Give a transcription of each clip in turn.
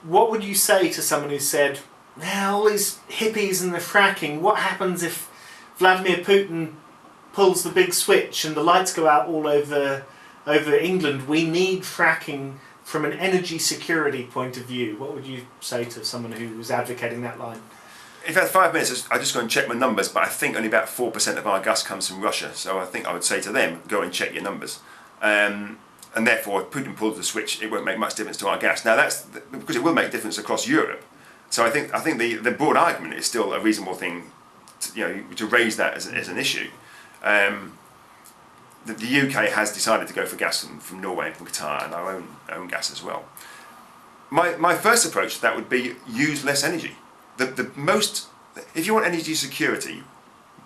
what would you say to someone who said, now all these hippies and the fracking, what happens if Vladimir Putin pulls the big switch and the lights go out all over England? We need fracking from an energy security point of view. What would you say to someone who was advocating that line? In fact, 5 minutes, I just go and check my numbers, but I think only about 4% of our gas comes from Russia, so I think I would say to them, go and check your numbers. And therefore, if Putin pulls the switch, it won't make much difference to our gas. Now, that's because it will make a difference across Europe. So I think the broad argument is still a reasonable thing to raise that as an issue. The UK has decided to go for gas from Norway and from Qatar, and our own gas as well. My first approach to that would be use less energy. If you want energy security,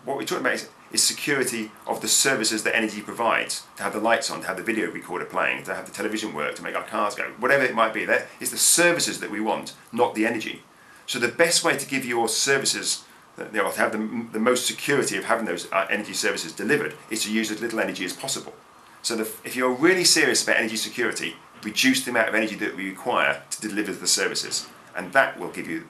what we're talking about is security of the services that energy provides. To have the lights on, to have the video recorder playing, to have the television work, to make our cars go, whatever it might be. That is the services that we want, not the energy. So the best way to give your services, to have the most security of having those energy services delivered, is to use as little energy as possible. So if you're really serious about energy security, reduce the amount of energy that we require to deliver the services, and that will give you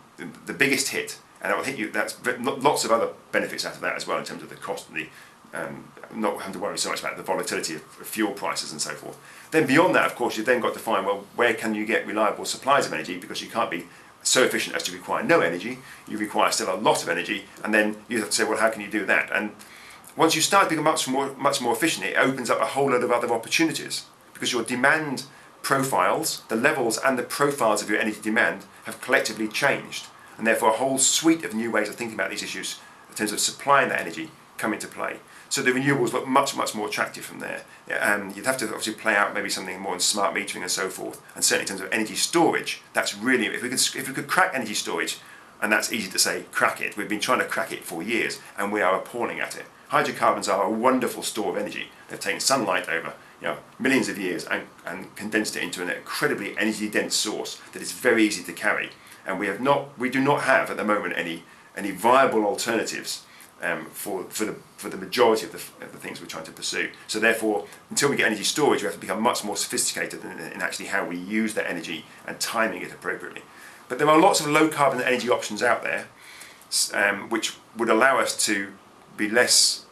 the biggest hit, and it will hit you. That's lots of other benefits out of that as well, in terms of the cost and the not having to worry so much about the volatility of fuel prices and so forth. Then beyond that, of course, you've then got to find, well, where can you get reliable supplies of energy, because you can't be so efficient as to require no energy. You require still a lot of energy, and then you have to say, well, how can you do that? And once you start being much more efficient, it opens up a whole load of other opportunities, because your demand profiles, the levels and the profiles of your energy demand have collectively changed, and therefore a whole suite of new ways of thinking about these issues in terms of supplying that energy come into play. So the renewables look much more attractive from there. You'd have to obviously play out maybe something more in smart metering and so forth, and certainly in terms of energy storage, that's really, if we could crack energy storage, and that's easy to say, crack it. We've been trying to crack it for years, and we are appalling at it. Hydrocarbons are a wonderful store of energy. They've taken sunlight over millions of years and condensed it into an incredibly energy dense source that is very easy to carry. And we do not have at the moment any viable alternatives for the majority of the things we're trying to pursue. So therefore, until we get energy storage, we have to become much more sophisticated in actually how we use that energy and timing it appropriately. But there are lots of low carbon energy options out there, which would allow us to be less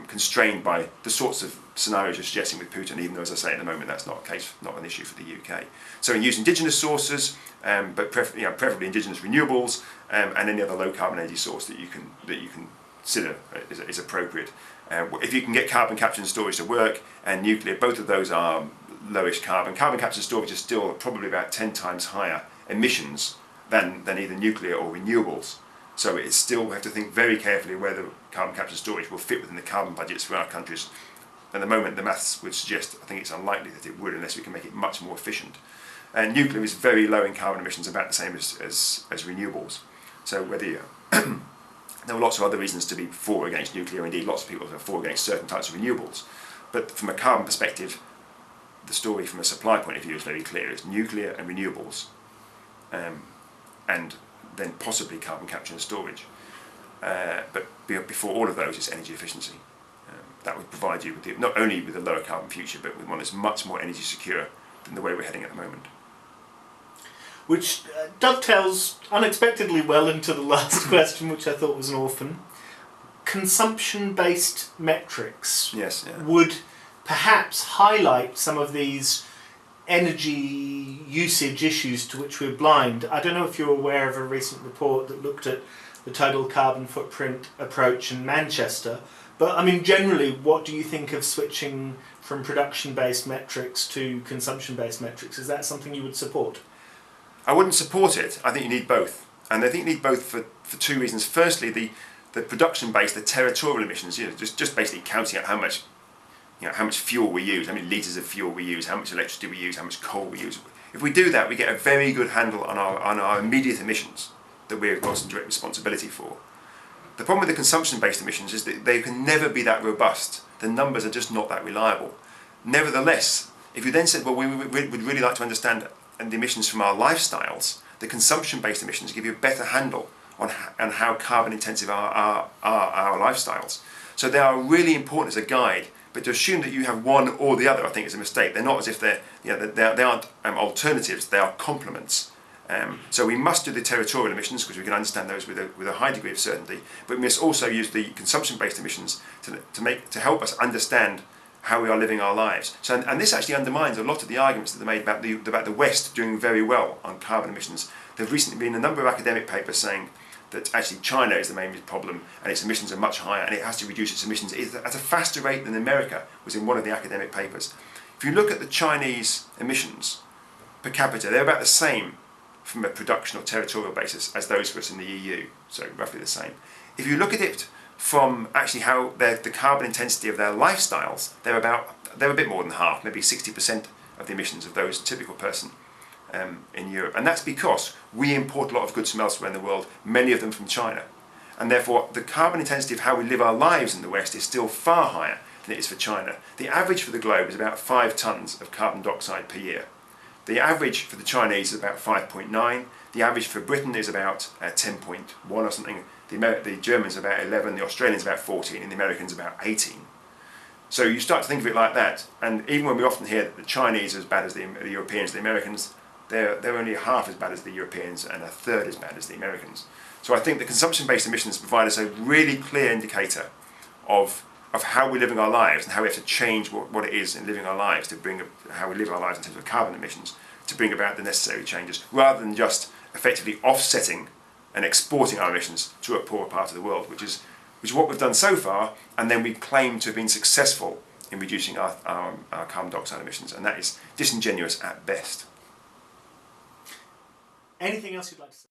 constrained by the sorts of scenarios you're suggesting with Putin, even though, as I say, at the moment that's not an issue for the UK. So in use indigenous sources, but preferably indigenous renewables, and any other low carbon energy source that you can consider is appropriate. If you can get carbon capture and storage to work, and nuclear, both of those are lowish carbon. Carbon capture and storage is still probably about 10 times higher emissions than either nuclear or renewables. So it's still, we have to think very carefully whether carbon capture and storage will fit within the carbon budgets for our countries. At the moment, the maths would suggest, I think it's unlikely that it would, unless we can make it much more efficient. And nuclear is very low in carbon emissions, about the same as renewables. So whether there are lots of other reasons to be for or against nuclear. Indeed, lots of people are for or against certain types of renewables. But from a carbon perspective, the story from a supply point of view is very clear. It's nuclear and renewables, and then possibly carbon capture and storage. But before all of those, it's energy efficiency. That would provide you with not only with a lower carbon future, but with one that's much more energy secure than the way we're heading at the moment. Which dovetails unexpectedly well into the last question, which I thought was an orphan. Consumption-based metrics would perhaps highlight some of these energy usage issues to which we're blind. I don't know if you're aware of a recent report that looked at the total carbon footprint approach in Manchester, but I mean generally, what do you think of switching from production-based metrics to consumption-based metrics? Is that something you would support? I wouldn't support it. I think you need both, and I think you need both for two reasons. Firstly, the production-based, the territorial emissions, just basically counting out how much fuel we use, how many litres of fuel we use, how much electricity we use, how much coal we use. If we do that, we get a very good handle on our immediate emissions that we're of course in direct responsibility for. The problem with the consumption-based emissions is that they can never be that robust. The numbers are just not that reliable. Nevertheless, if you then said, well, we would really like to understand the emissions from our lifestyles, the consumption-based emissions give you a better handle on how carbon intensive are our lifestyles. So they are really important as a guide, but to assume that you have one or the other, I think is a mistake. They're not as if they aren't alternatives, they are complements. So we must do the territorial emissions because we can understand those with a high degree of certainty, but we must also use the consumption-based emissions to help us understand how we are living our lives. So, and this actually undermines a lot of the arguments that are made about the West doing very well on carbon emissions. There have recently been a number of academic papers saying that actually China is the main problem and its emissions are much higher and it has to reduce its emissions at a faster rate than America, was in one of the academic papers. If you look at the Chinese emissions per capita, they're about the same from a production or territorial basis as those of us in the EU, so roughly the same. If you look at it from actually how the carbon intensity of their lifestyles, they're a bit more than half, maybe 60% of the emissions of those typical person in Europe. And that's because we import a lot of goods from elsewhere in the world, many of them from China. And therefore the carbon intensity of how we live our lives in the West is still far higher than it is for China. The average for the globe is about 5 tonnes of carbon dioxide per year. The average for the Chinese is about 5.9. The average for Britain is about 10.1 or something. The Germans about 11, the Australians about 14, and the Americans about 18. So you start to think of it like that, and even when we often hear that the Chinese are as bad as the Europeans, the Americans, they're only half as bad as the Europeans and a third as bad as the Americans. So I think the consumption-based emissions provide us a really clear indicator of how we're living our lives and how we have to change what it is in living our lives to bring how we live our lives in terms of carbon emissions to bring about the necessary changes, rather than just effectively offsetting and exporting our emissions to a poorer part of the world, which is what we've done so far, and then we claim to have been successful in reducing our carbon dioxide emissions, and that is disingenuous at best. Anything else you'd like to say?